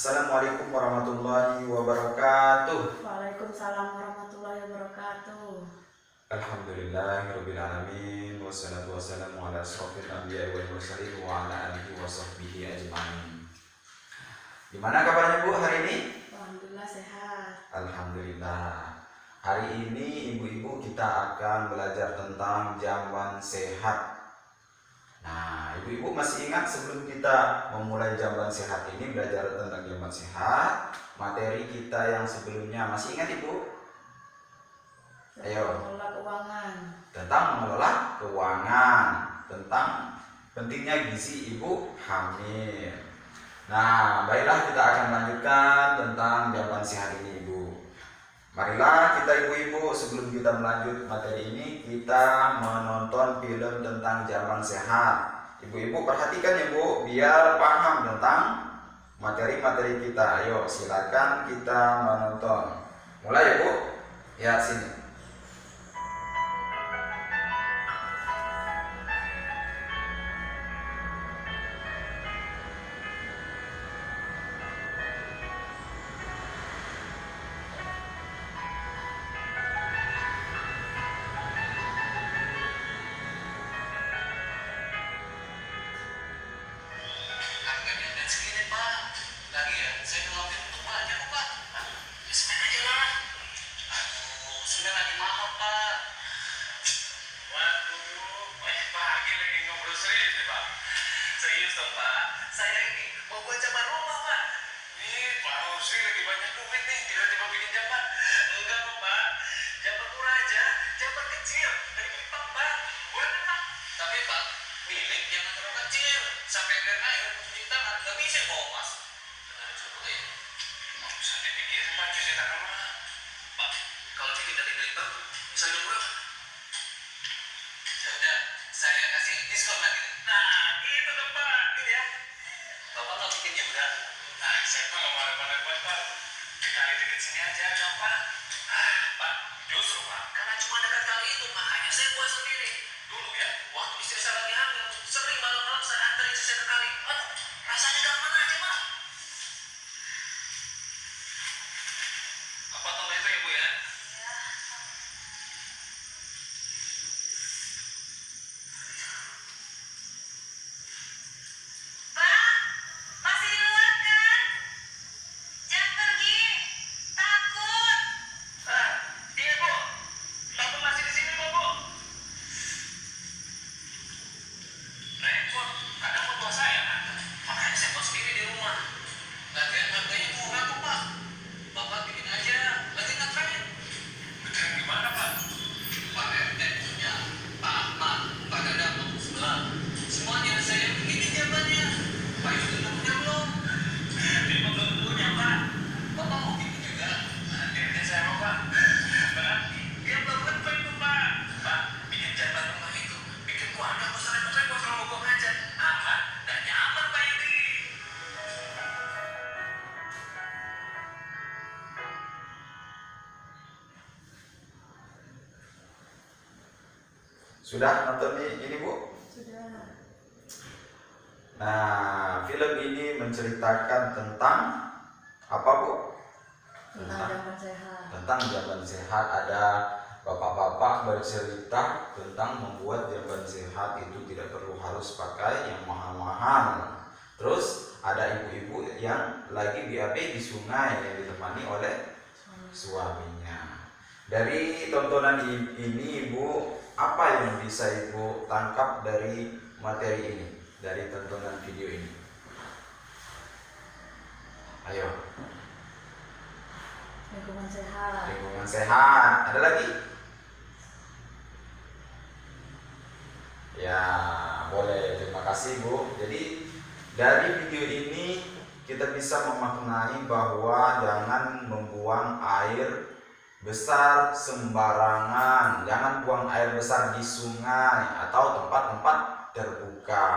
Assalamualaikum warahmatullahi wabarakatuh. Waalaikumsalam warahmatullahi wabarakatuh. Alhamdulillahirabbil alamin wassalatu wassalamu ala asyrofil anbiya'i wal mursalin wa ala alihi wa sahbihi ajmain. Gimana kabarnya Bu hari ini? Alhamdulillah sehat. Alhamdulillah. Hari ini ibu-ibu kita akan belajar tentang jamban sehat. Nah, ibu-ibu masih ingat sebelum kita memulai jamban sehat ini belajar tentang jamban sehat, materi kita yang sebelumnya masih ingat Ibu? Ayo. Mengelola keuangan. Tentang mengelola keuangan, tentang pentingnya gizi ibu hamil. Nah, baiklah kita akan lanjutkan tentang jamban sehat ini Ibu. Marilah kita ibu-ibu sebelum kita melanjut materi ini kita menonton film tentang jamban sehat. Ibu-ibu perhatikan ya Bu, biar paham tentang materi-materi kita. Ayo silakan kita menonton. Mulai ya Bu. Ya sini. Serius dong Pak, saya ini mau buat jamban rumah Pak. Nih Pak Rusri lagi banyak duit nih, tiba-tiba bikin jamban. Enggak kok Pak, jamban murah aja, jamban kecil dari milik Pak. Boleh Pak? Tapi Pak, milik jangan terlalu kecil, sampai ember air cuci tangan nggak bisa bawa pas. Benar juga ya. Nggak usah dipikirin Pak, cuci tangan mah. Pak, kalau cuci dari milik Pak, bisa lebih murah Pak. Ya udah, saya kasih diskon lagi. Nah, itu tuh Pak, ini ya. Bapak nggak bikin juga. Nah, saya mah nggak mau repot-repot Pak. Dikali dikit sini aja, gampang. Pak, justru Pak, karena cuma dekat kali itu, makanya saya buat sendiri. Dulu ya, waktu istri saya lagi hamil, sering malam-malam saya anterin saya ke kali. Aduh, rasanya gampang aja Pak. Apa tahu itu ya Bu ya? Sudah nonton ini Bu? Sudah. Nah, film ini menceritakan tentang apa Bu? Tentang jamban sehat. Tentang jamban sehat. Ada bapak-bapak bercerita tentang membuat jamban sehat itu tidak perlu harus pakai yang mahal-mahal. Terus ada ibu-ibu yang lagi BAB di sungai yang ditemani oleh suaminya. Dari tontonan ini Ibu, apa yang bisa Ibu tangkap dari materi ini, dari tontonan video ini? Ayo. Lingkungan sehat. Lingkungan sehat. Ada lagi? Ya, boleh. Terima kasih Bu. Jadi dari video ini kita bisa memaknai bahwa jangan membuang air besar sembarangan. Jangan buang air besar di sungai atau tempat-tempat terbuka.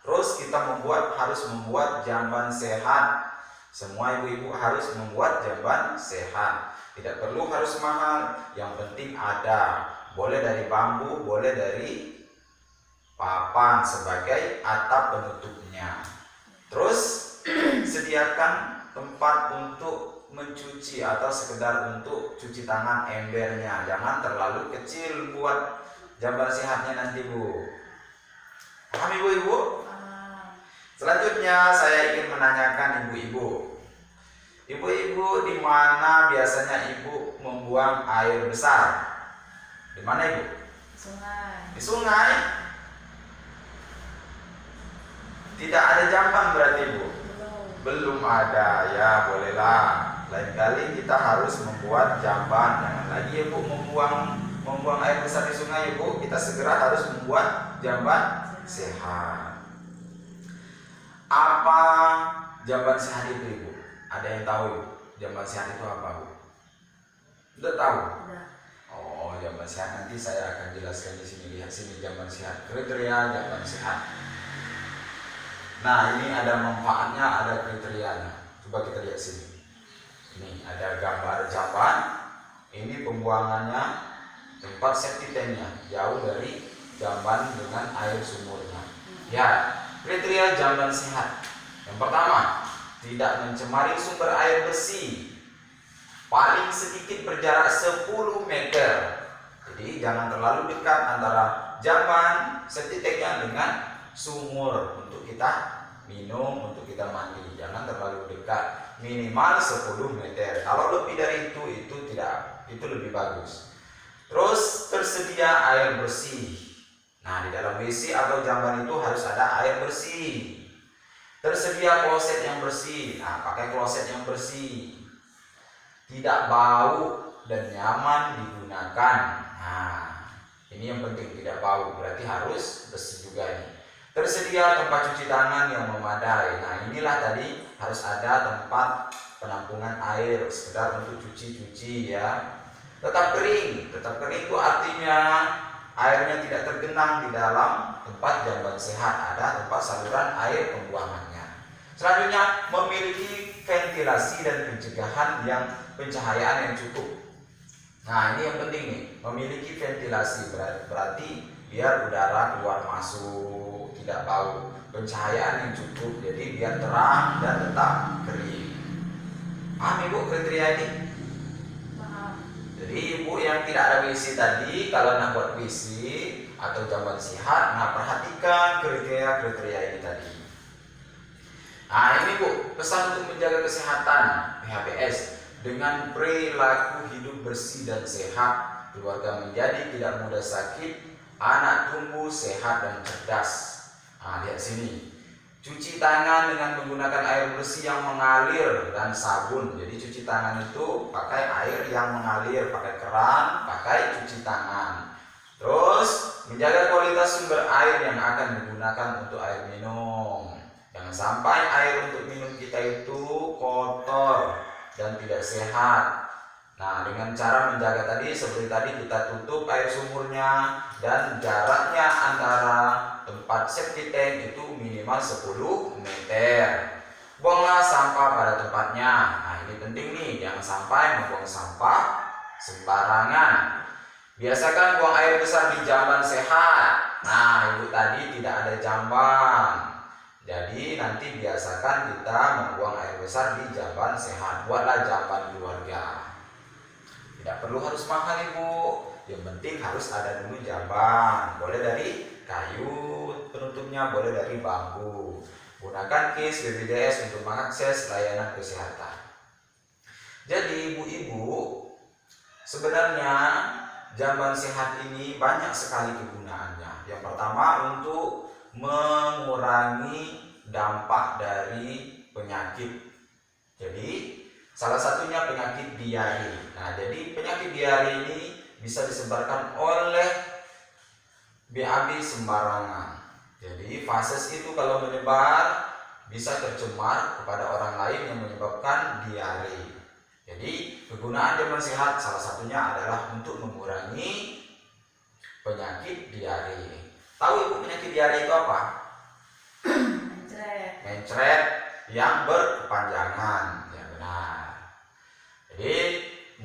Terus kita harus membuat jamban sehat. Semua ibu-ibu harus membuat jamban sehat. Tidak perlu harus mahal, yang penting ada. Boleh dari bambu, boleh dari papan sebagai atap penutupnya. Terus sediakan tempat untuk mencuci atau sekedar untuk cuci tangan embernya. Jangan terlalu kecil buat jamban sehatnya nanti, Bu. Paham ibu-ibu? Selanjutnya saya ingin menanyakan ibu-ibu. Ibu-ibu, di mana biasanya ibu membuang air besar? Di mana, Ibu? Sungai. Di sungai? Tidak ada jamban berarti, Ibu? Belum ada, ya bolehlah. Lain kali kita harus membuat jamban. Jangan lagi Ibu membuang air besar di sungai, Ibu. Kita segera harus membuat jamban sehat. Apa jamban sehat itu, Ibu? Ada yang tahu, Ibu? Jamban sehat itu apa, Bu? Udah tahu? Udah. Oh, jamban sehat nanti saya akan jelaskan di sini. Lihat sini jamban sehat. Kriteria jamban sehat. Nah, ini ada manfaatnya, ada kriterianya. Coba kita lihat sini. Ini ada gambar jamban. Ini pembuangannya, tempat septic tanknya jauh dari jamban dengan air sumurnya. Ya, kriteria jamban sehat. Yang pertama, tidak mencemari sumber air bersih. Paling sedikit berjarak 10 meter. Jadi jangan terlalu dekat antara jamban septic tanknya dengan sumur untuk kita minum, untuk kita mandi. Jangan terlalu dekat. Minimal 10 meter. Kalau lebih dari itu tidak, itu lebih bagus. Terus tersedia air bersih. Nah, di dalam WC atau jamban itu harus ada air bersih. Tersedia kloset yang bersih. Nah, pakai kloset yang bersih. Tidak bau dan nyaman digunakan. Nah, ini yang penting, tidak bau. Berarti harus bersih juga ini. Tersedia tempat cuci tangan yang memadai. Nah, inilah tadi harus ada tempat penampungan air sekedar untuk cuci-cuci ya. Tetap kering. Tetap kering itu artinya airnya tidak tergenang di dalam tempat jamban sehat. Ada tempat saluran air pembuangannya. Selanjutnya, memiliki ventilasi dan pencegahan pencahayaan yang cukup. Nah, ini yang penting nih, memiliki ventilasi berarti biar udara keluar masuk, tidak bau. Pencahayaan yang cukup, jadi biar terang dan tetap kering. Paham Ibu kriteria ini? Paham. Jadi Ibu yang tidak ada WC tadi, kalau nak buat WC atau jamban sehat, nah perhatikan kriteria ini tadi. Nah, ini Bu, pesan untuk menjaga kesehatan PHBS dengan perilaku hidup bersih dan sehat, keluarga menjadi tidak mudah sakit, anak tumbuh sehat dan cerdas. Nah, lihat sini. Cuci tangan dengan menggunakan air bersih yang mengalir dan sabun. Jadi cuci tangan itu pakai air yang mengalir, pakai keran, pakai cuci tangan. Terus menjaga kualitas sumber air yang akan digunakan untuk air minum. Jangan sampai air untuk minum kita itu kotor dan tidak sehat. Nah, dengan cara menjaga tadi, seperti tadi kita tutup air sumurnya dan jaraknya antara tempat septic tank itu minimal 10 meter. Buanglah sampah pada tempatnya. Nah, ini penting nih, jangan sampai membuang sampah sembarangan. Biasakan buang air besar di jamban sehat. Nah, Ibu tadi tidak ada jamban. Jadi nanti biasakan kita membuang air besar di jamban sehat. Buatlah jamban keluarga. Tidak perlu harus mahal Ibu. Yang penting harus ada dulu jamban. Boleh dari kayu penutupnya, boleh dari bambu. Gunakan KIS BPJS untuk mengakses layanan kesehatan. Jadi ibu-ibu, sebenarnya jamban sehat ini banyak sekali kegunaannya. Yang pertama untuk mengurangi dampak dari penyakit. Jadi salah satunya penyakit diare. Nah, jadi penyakit diare ini bisa disebarkan oleh BAB sembarangan. Jadi fases itu kalau menyebar bisa tercemar kepada orang lain yang menyebabkan diare. Jadi kegunaan jamban sehat salah satunya adalah untuk mengurangi penyakit diare. Tahu Ibu penyakit diare itu apa? Mencret. Mencret yang berkepanjangan. Ya benar. Jadi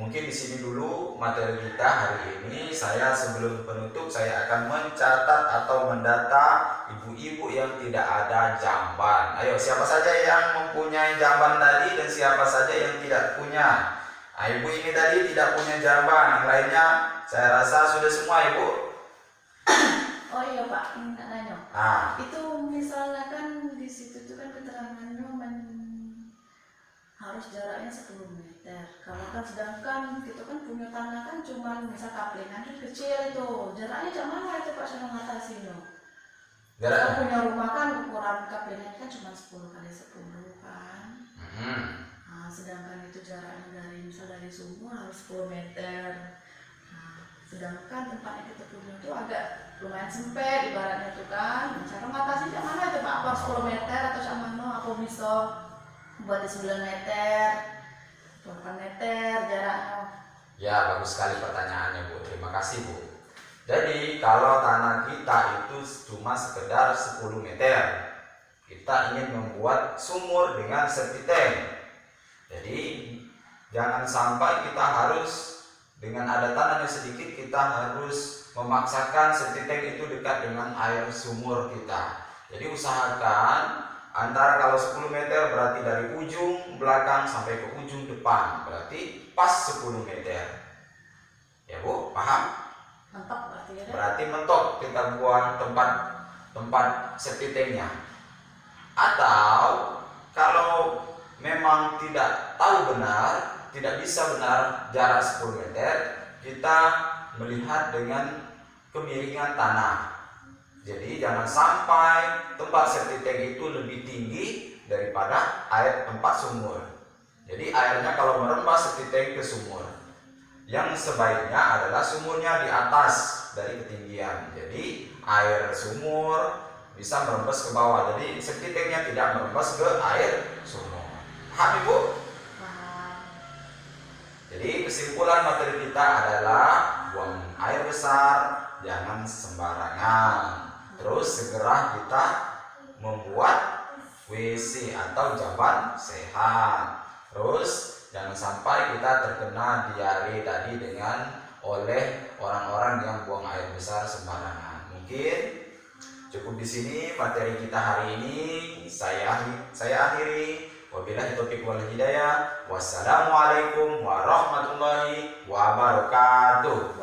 mungkin di sini dulu materi kita hari ini. Saya sebelum penutup saya akan mencatat atau mendata ibu-ibu yang tidak ada jamban. Ayo, siapa saja yang mempunyai jamban tadi dan siapa saja yang tidak punya? Nah, ibu ini tadi tidak punya jamban, yang lainnya saya rasa sudah semua, Ibu. Oh iya Pak, ini tak nanya. Nah, Itu misalnya kan di situ tuh kan keterangannya harus jaraknya 10 meter. Kalau kan sedangkan kita kan punya tanah kan cuma misal kaplingan kan kecil itu. Jaraknya cak mana itu Pak sudah ngatasi no? Kita jaraknya. punya rumah kan ukuran kaplingan kan cuma 10 kali 10 kan. Nah, sedangkan itu jaraknya dari misal dari sumur harus 10 meter. Nah, sedangkan tempat yang kita punya itu agak lumayan sempit ibaratnya tuh kan. Cara ngatasi cak mana itu Pak? Apa 10 meter atau cak mana? Apa bisa buat 9 meter, 8 meter jaraknya? Ya, bagus sekali pertanyaannya, Bu. Terima kasih, Bu. Jadi, kalau tanah kita itu cuma sekedar 10 meter, kita ingin membuat sumur dengan septic tank. Jadi, jangan sampai kita harus dengan ada tanah yang sedikit, kita harus memaksakan septic tank itu dekat dengan air sumur kita. Jadi, usahakan antara kalau 10 meter berarti dari ujung belakang sampai ke ujung depan, berarti pas 10 meter. Ya Bu, paham? Mentok berarti ya? Berarti mentok kita buat tempat septic tanknya. Atau kalau memang tidak tahu benar, tidak bisa benar jarak 10 meter, kita melihat dengan kemiringan tanah. Jadi jangan sampai tempat septic tank itu lebih tinggi daripada air tempat sumur. Jadi airnya kalau merembas septic tank ke sumur, yang sebaiknya adalah sumurnya di atas dari ketinggian. Jadi air sumur bisa merembes ke bawah. Jadi septic tanknya tidak merembes ke air sumur. Paham Ibu? Paham. Jadi kesimpulan materi kita adalah buang air besar jangan sembarangan. Terus segera kita membuat WC atau jamban sehat. Terus jangan sampai kita terkena diare tadi oleh orang-orang yang buang air besar sembarangan. Mungkin cukup di sini materi kita hari ini. Saya akhiri. Wabillahi taufiq wal hidayah. Wassalamualaikum warahmatullahi wabarakatuh.